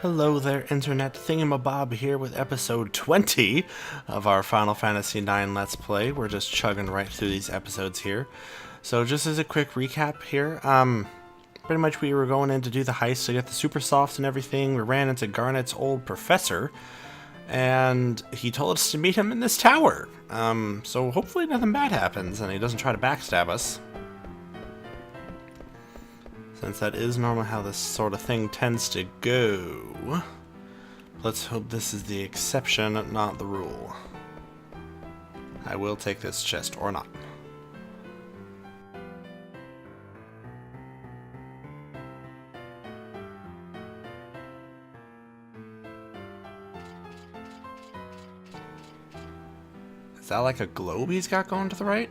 Hello there, Internet. Thingymabob here with episode 20 of our Final Fantasy IX Let's Play. We're just chugging right through these episodes here. So just as a quick recap here, pretty much we were going in to do the heist to get the super softs and everything. We ran into Garnet's old professor, and he told us to meet him in this tower. So hopefully nothing bad happens and he doesn't try to backstab us, since that is normally how this sort of thing tends to go. Let's hope this is the exception, not the rule. I will take this chest, or not. Is that like a globe he's got going to the right?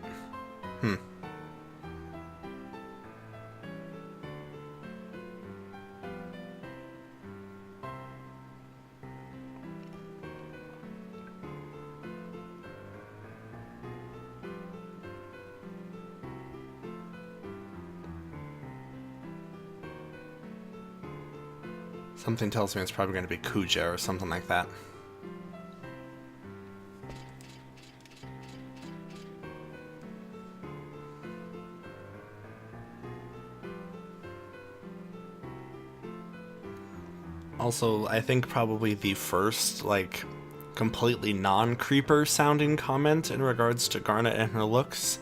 Something tells me it's probably going to be Kuja or something like that. Also, I think probably the first, like, completely non-creeper sounding comment in regards to Garnet and her looks.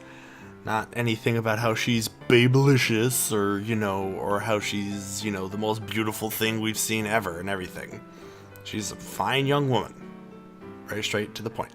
Not anything about how she's babelicious or, or how she's, the most beautiful thing we've seen ever and everything. She's a fine young woman. Very straight to the point.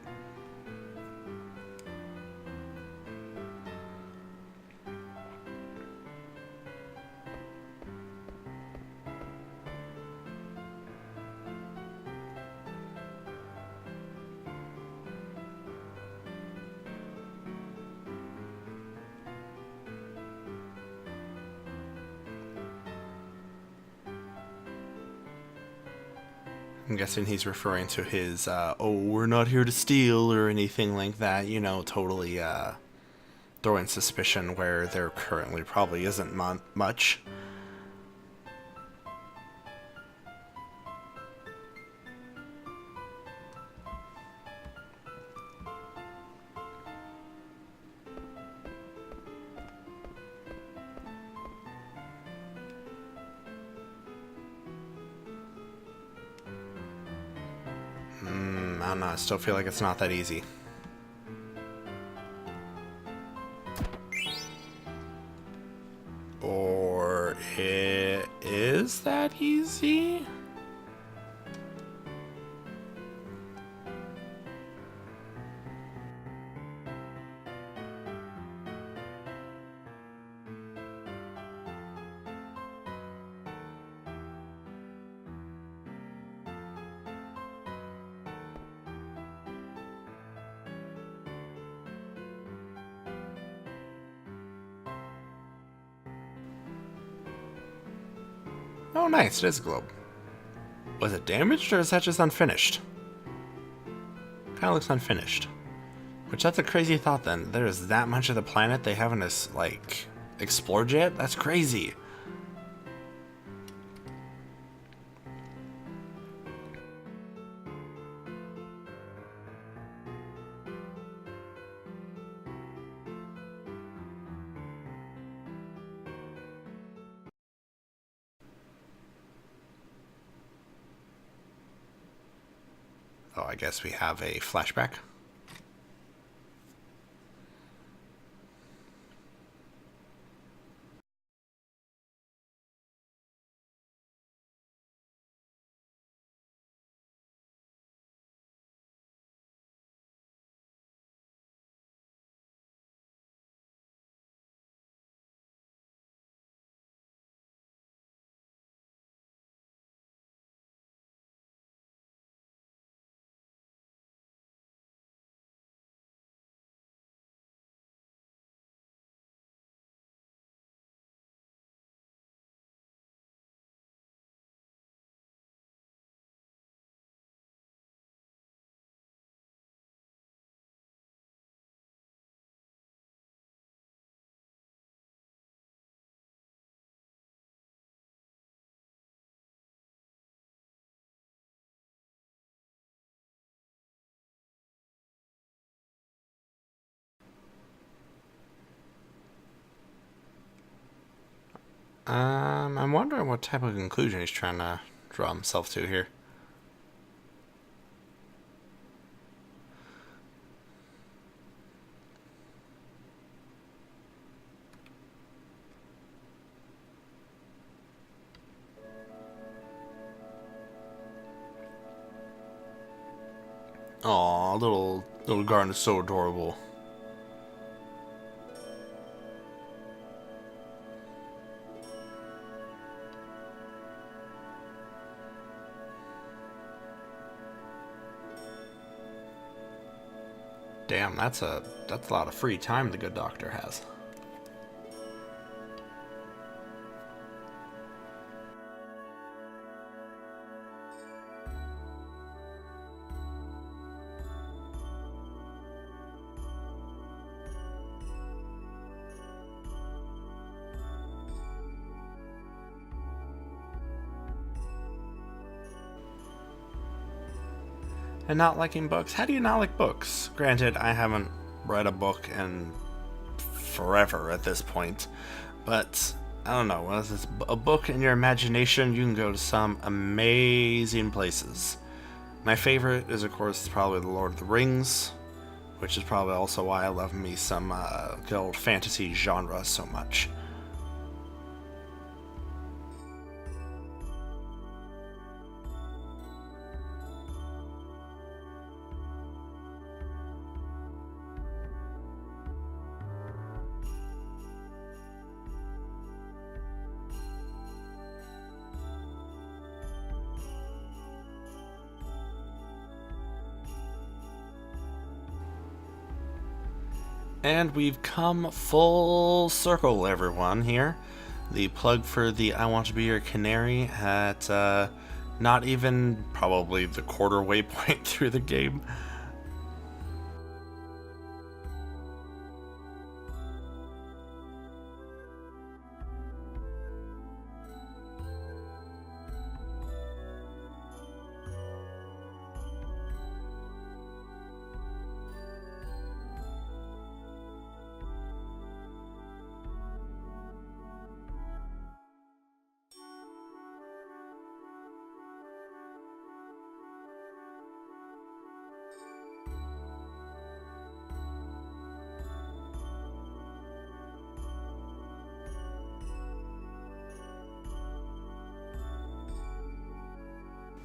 I'm guessing he's referring to his, oh, we're not here to steal or anything like that, totally, throwing suspicion where there currently probably isn't much. I don't know, I still feel like it's not that easy. Or it is that easy? Oh, nice, it is a globe. Was it damaged, or is that just unfinished? Kinda looks unfinished. Which, that's a crazy thought then. There's that much of the planet they haven't, like, explored yet? That's crazy. Oh, I guess we have a flashback. I'm wondering what type of conclusion he's trying to draw himself to here. Aw, little garden is so adorable. Damn, that's a lot of free time the good doctor has. And not liking books? How do you not like books? Granted, I haven't read a book in forever at this point, but I don't know. When it's a book in your imagination, you can go to some amazing places. My favorite is, of course, probably The Lord of the Rings, which is probably also why I love me some good old fantasy genre so much. And we've come full circle, everyone, here. The plug for the I Want to Be Your Canary at not even probably the quarter waypoint through the game.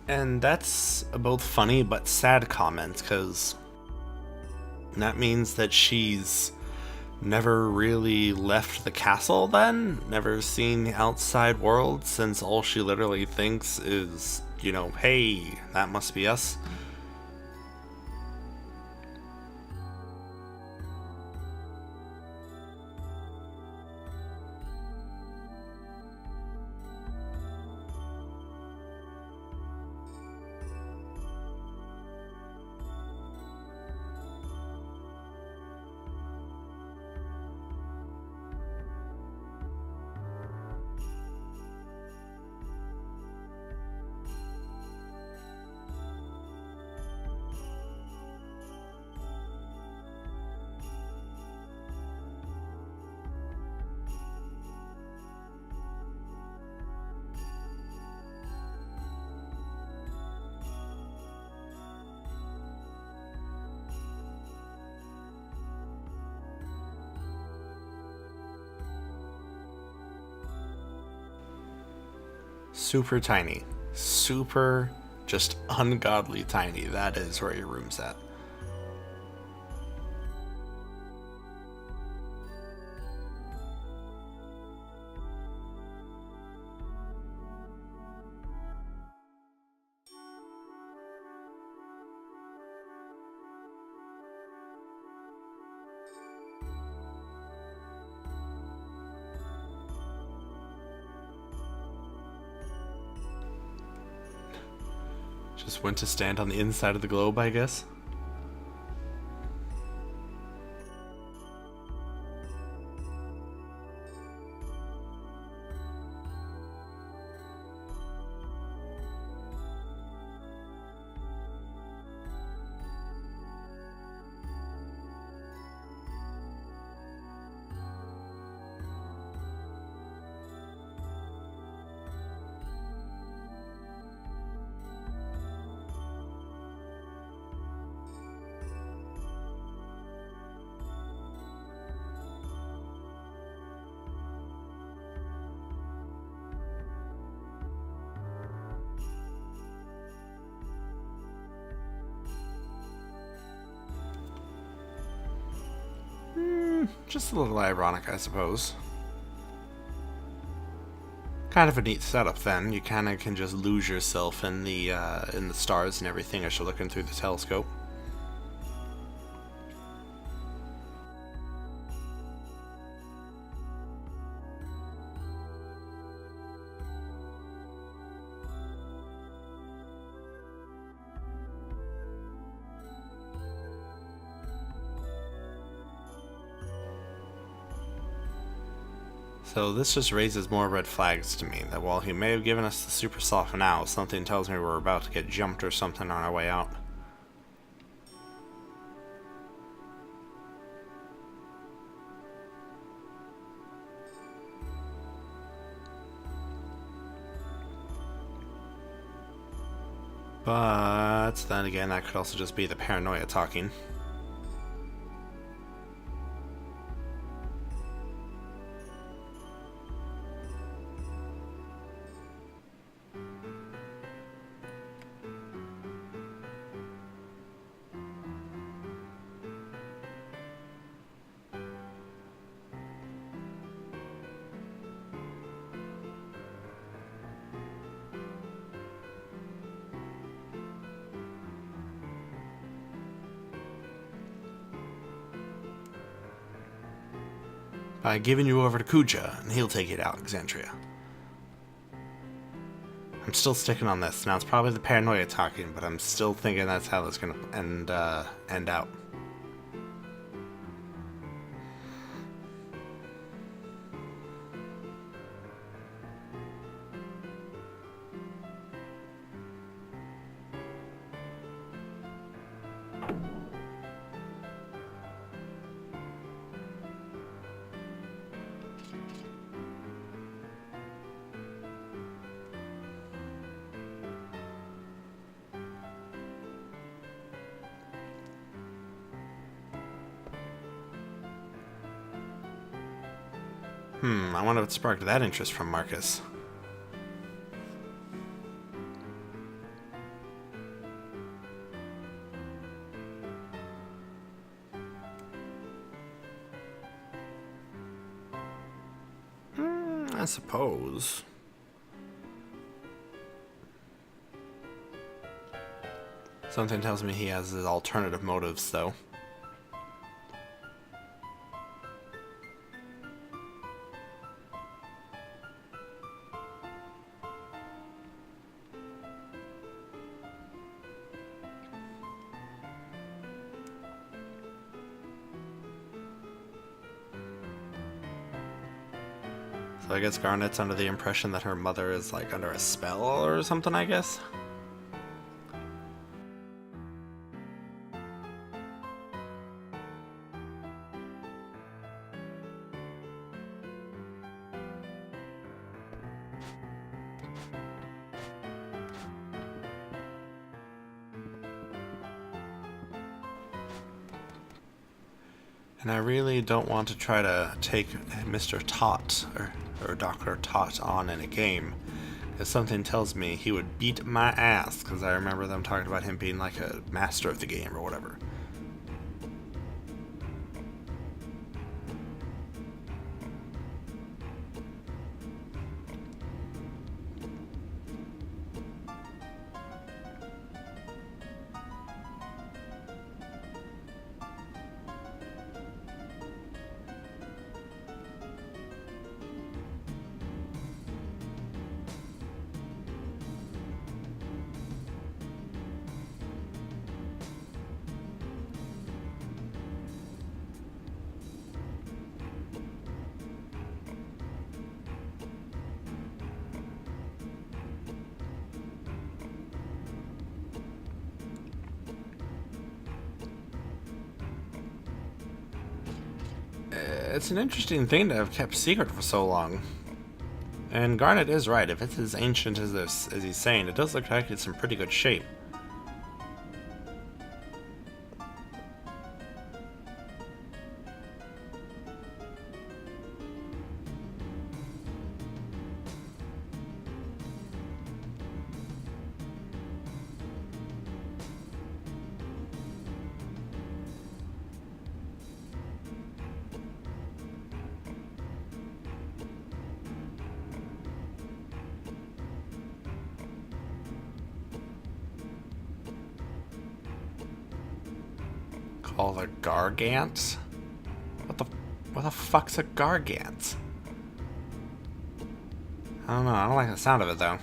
And that's a both funny but sad comment, because that means that she's never really left the castle then? Never seen the outside world, since all she literally thinks is, you know, hey, that must be us. Super tiny. Super, just ungodly tiny. That is where your room's at. Just went to stand on the inside of the globe, I guess. just a little ironic, I suppose. Kind of a neat setup then. You kind of can just lose yourself in the stars and everything as you're looking through the telescope. So this just raises more red flags to me, that while he may have given us the super soft now, something tells me we're about to get jumped or something on our way out. But then again, that could also just be the paranoia talking. By giving you over to Kuja, and he'll take it out, Alexandria. I'm still sticking on this. Now, it's probably the paranoia talking, but I'm still thinking that's how it's going to end out. I wonder what sparked that interest from Marcus. I suppose. Something tells me he has his alternative motives, though. So I guess Garnet's under the impression that her mother is like under a spell or something, I guess? And I really don't want to try to take Mr. Tot, or Doctor Tot on in a game, if something tells me he would beat my ass, because I remember them talking about him being like a master of the game or whatever. It's an interesting thing to have kept secret for so long. And Garnet is right. If it's as ancient as this, as he's saying, it does look like it's in pretty good shape. called a gargant? What the fuck's a gargant? I don't know. I don't like the sound of it though.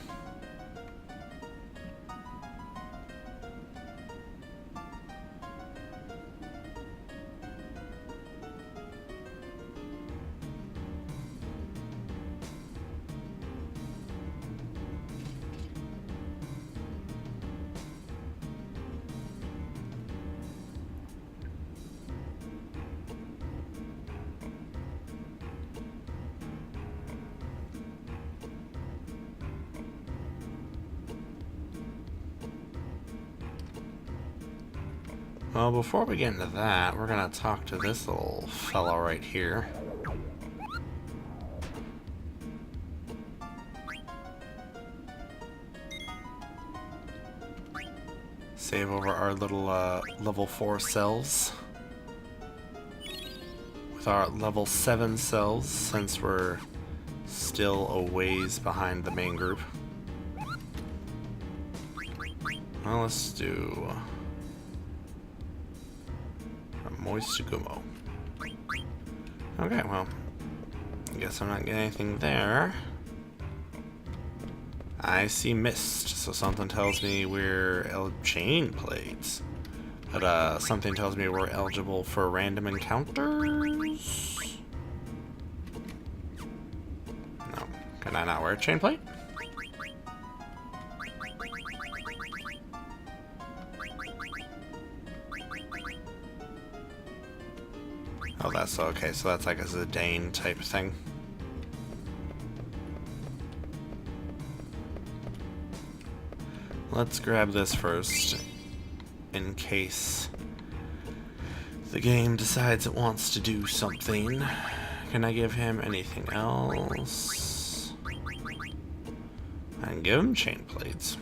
Well, before we get into that, we're gonna talk to this little fellow right here. Save over our little level 4 cells with our level 7 cells, since we're still a ways behind the main group. Well, let's do Moistugumo. Okay, well, I guess I'm not getting anything there. I see mist, so something tells me we're chain plates. But something tells me we're eligible for random encounters. No, can I not wear a chain plate? Oh, that's okay, so that's like a Zidane type thing. Let's grab this first, in case the game decides it wants to do something. Can I give him anything else? I can give him chain plates.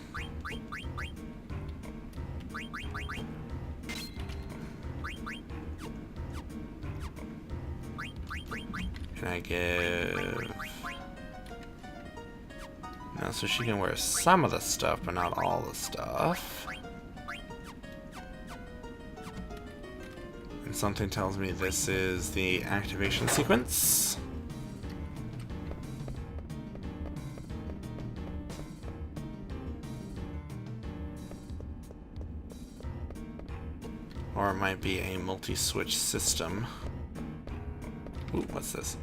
Can I give... No, so she can wear some of the stuff, but not all the stuff. And something tells me this is the activation sequence. Or it might be a multi-switch system. Ooh, what's this?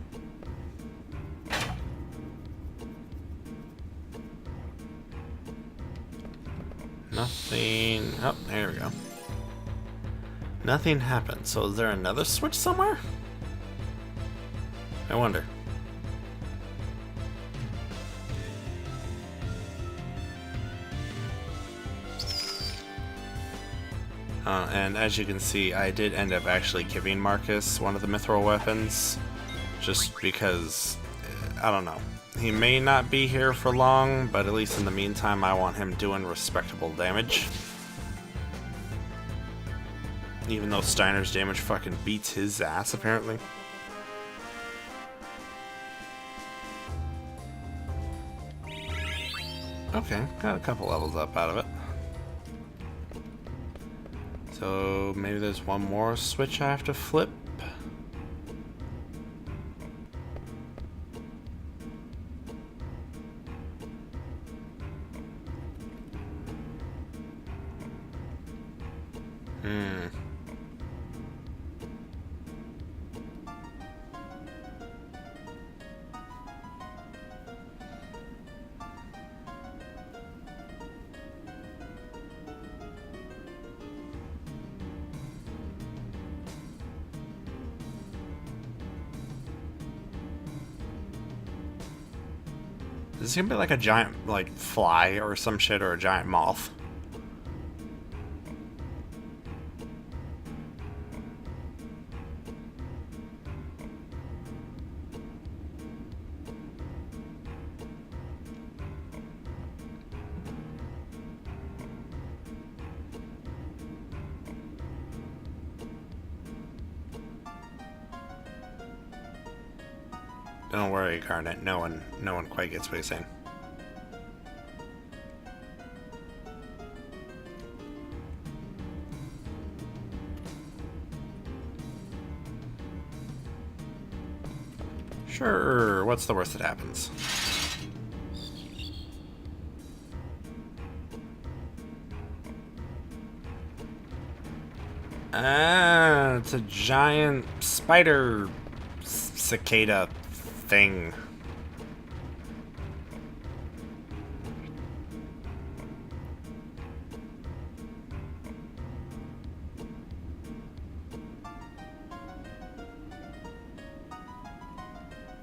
Nothing. Oh, there we go. Nothing happened. So is there another switch somewhere? I wonder. And as you can see, I did end up actually giving Marcus one of the mithril weapons. Just because, I don't know. He may not be here for long, but at least in the meantime, I want him doing respectable damage. Even though Steiner's damage fucking beats his ass, apparently. Okay, got a couple levels up out of it. So maybe there's one more switch I have to flip. Is this gonna be like a giant, like, fly or some shit, or a giant moth? Don't worry, Garnet. No one quite gets what he's saying. Sure, what's the worst that happens? Ah, it's a giant spider cicada thing.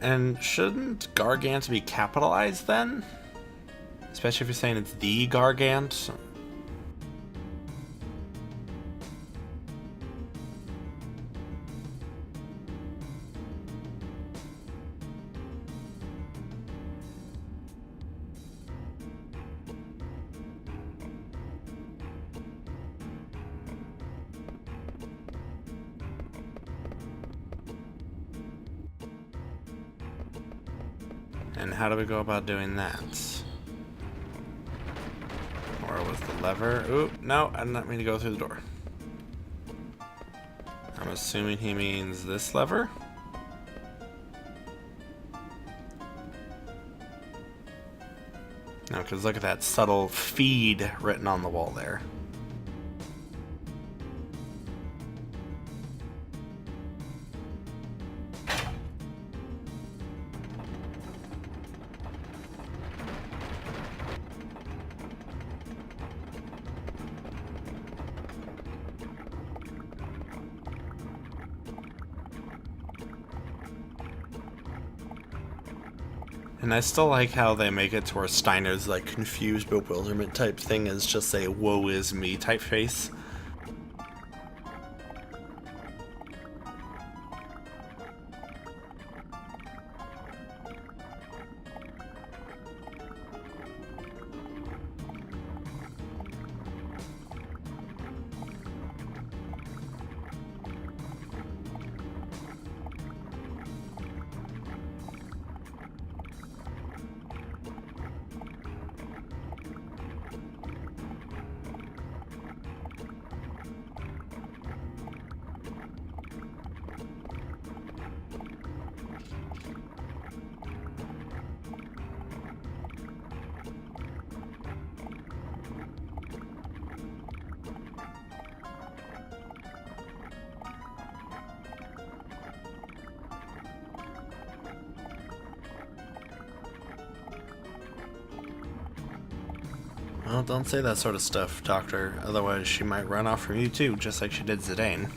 And shouldn't Gargant be capitalized then? Especially if you're saying it's the Gargant. And how do we go about doing that? Or was the lever? Ooh, no, I did not mean to go through the door. I'm assuming he means this lever. No, because look at that subtle feed written on the wall there. And I still like how they make it to where Steiner's like confused bewilderment type thing is just a woe is me type face. Well, don't say that sort of stuff, Doctor. Otherwise, she might run off from you too, just like she did Zidane.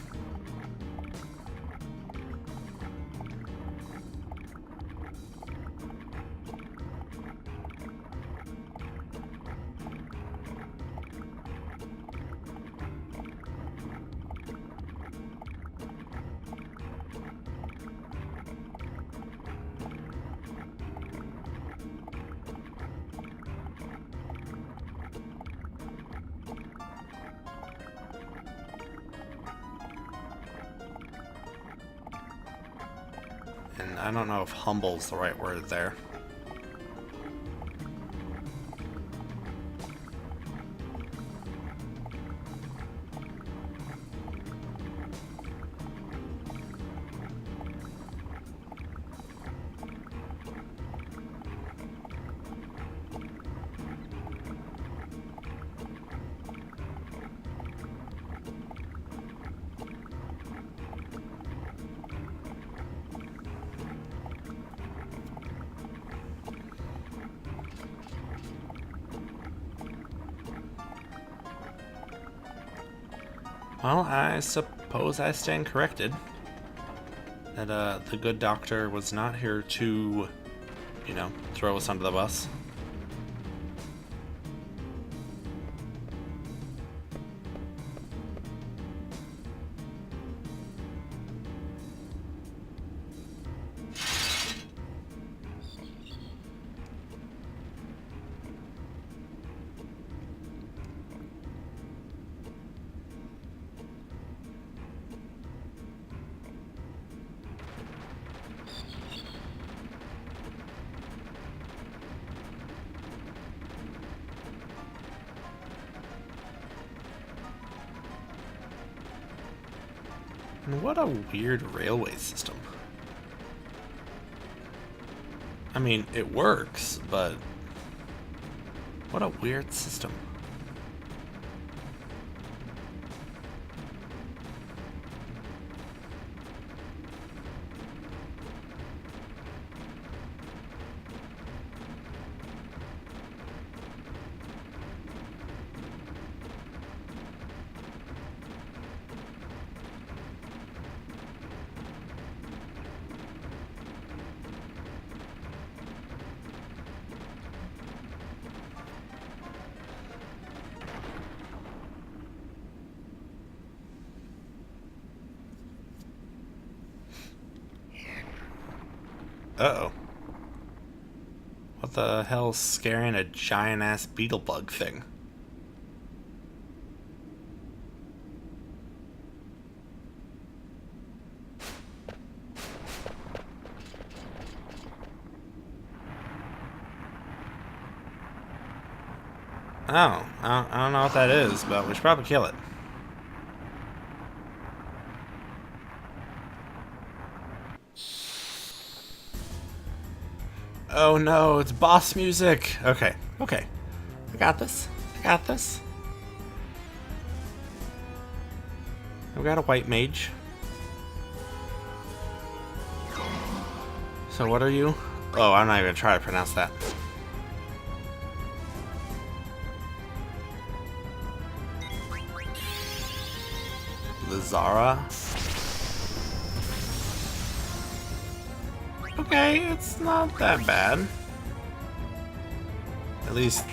And I don't know if humble's the right word there. Well, I suppose I stand corrected. That the good doctor was not here to, you know, throw us under the bus. And what a weird railway system. I mean, it works, but what a weird system. Uh-oh. What the hell's scaring a giant-ass beetle bug thing? Oh, I don't know what that is, but we should probably kill it. Oh no, it's boss music! Okay, okay. I got this. I got this. We got a white mage. So what are you? Oh, I'm not even gonna try to pronounce that. Lazara? Okay, it's not that bad. At least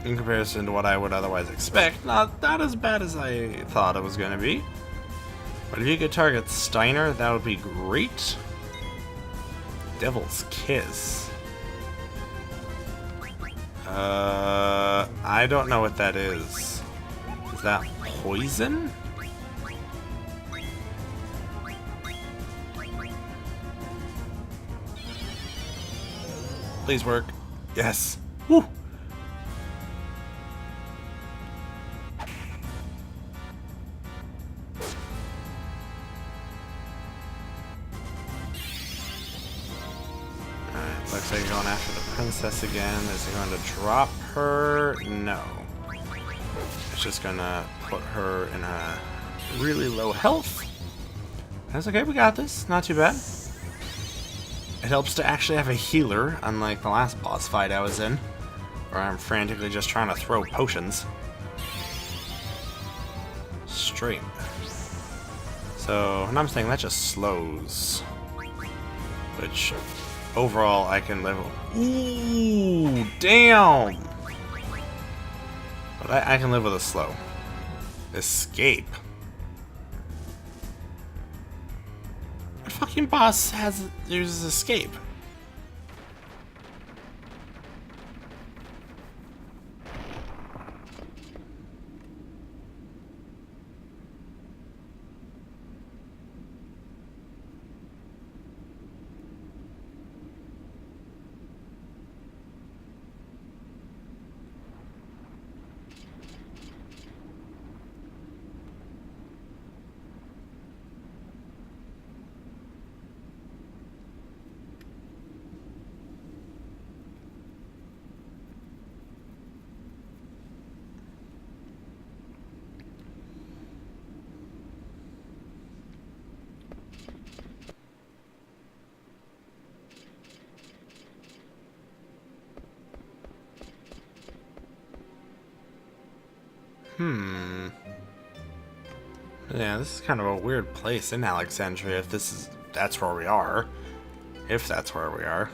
in comparison to what I would otherwise expect. Not as bad as I thought it was going to be. But if you could target Steiner, that would be great. Devil's Kiss. I don't know what that is. Is that poison? Please work. Yes. Woo! Alright, looks like you're going after the princess again. Is it going to drop her? No. It's just gonna put her in a really low health. That's okay, we got this. Not too bad. It helps to actually have a healer, unlike the last boss fight I was in, where I'm frantically just trying to throw potions. Straight. So, and I'm saying that just slows. Which, overall, I can live... Ooh, damn! But I can live with a slow. Escape. What fucking boss uses escape? Yeah, this is kind of a weird place in Alexandria if that's where we are. If that's where we are.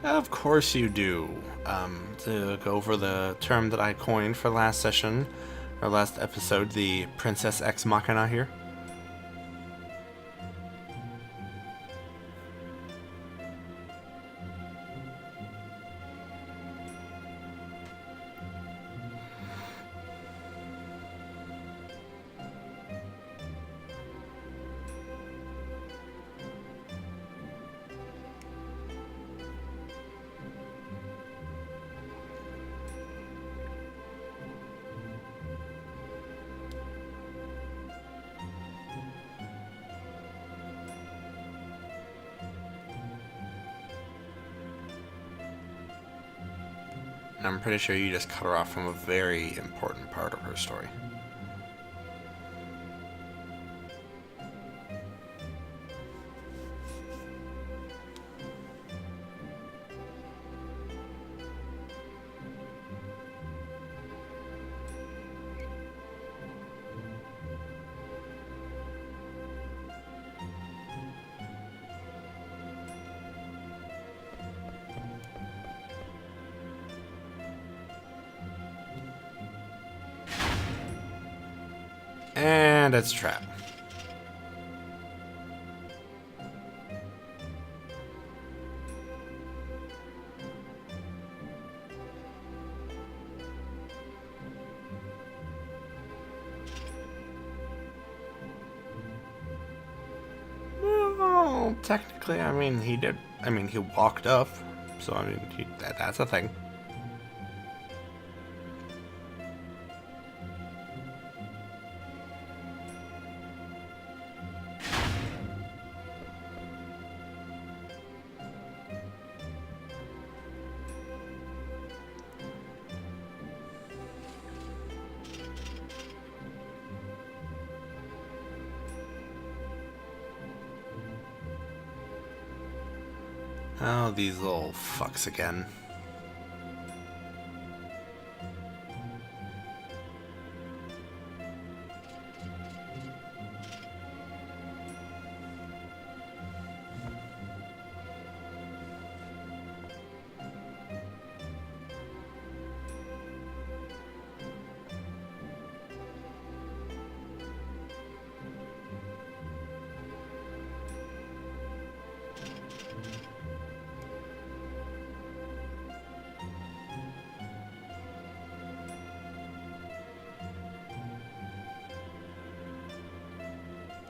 Of course you do. To go over the term that I coined for last session, or last episode, the Princess Ex Machina here. I'm pretty sure you just cut her off from a very important part of her story. And it's a trap. Well, technically, I mean, he did. I mean, he walked up, so I mean, that's a thing. Oh, these little fucks again.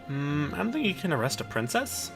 I don't think you can arrest a princess.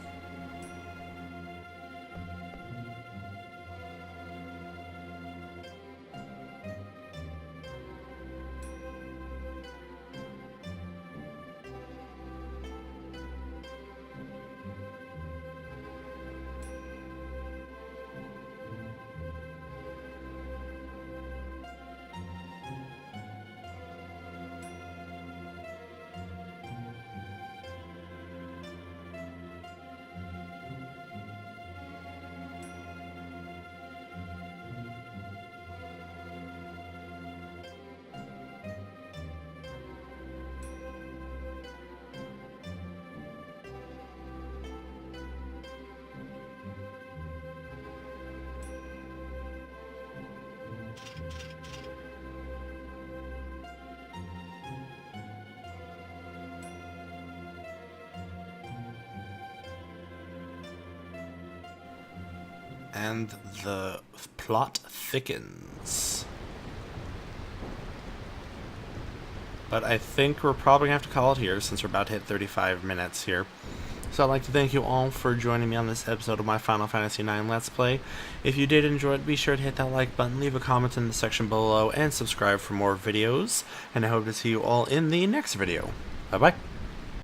And the plot thickens. But I think we're probably going to have to call it here since we're about to hit 35 minutes here. So I'd like to thank you all for joining me on this episode of my Final Fantasy IX Let's Play. If you did enjoy it, be sure to hit that like button, leave a comment in the section below, and subscribe for more videos. And I hope to see you all in the next video. Bye-bye.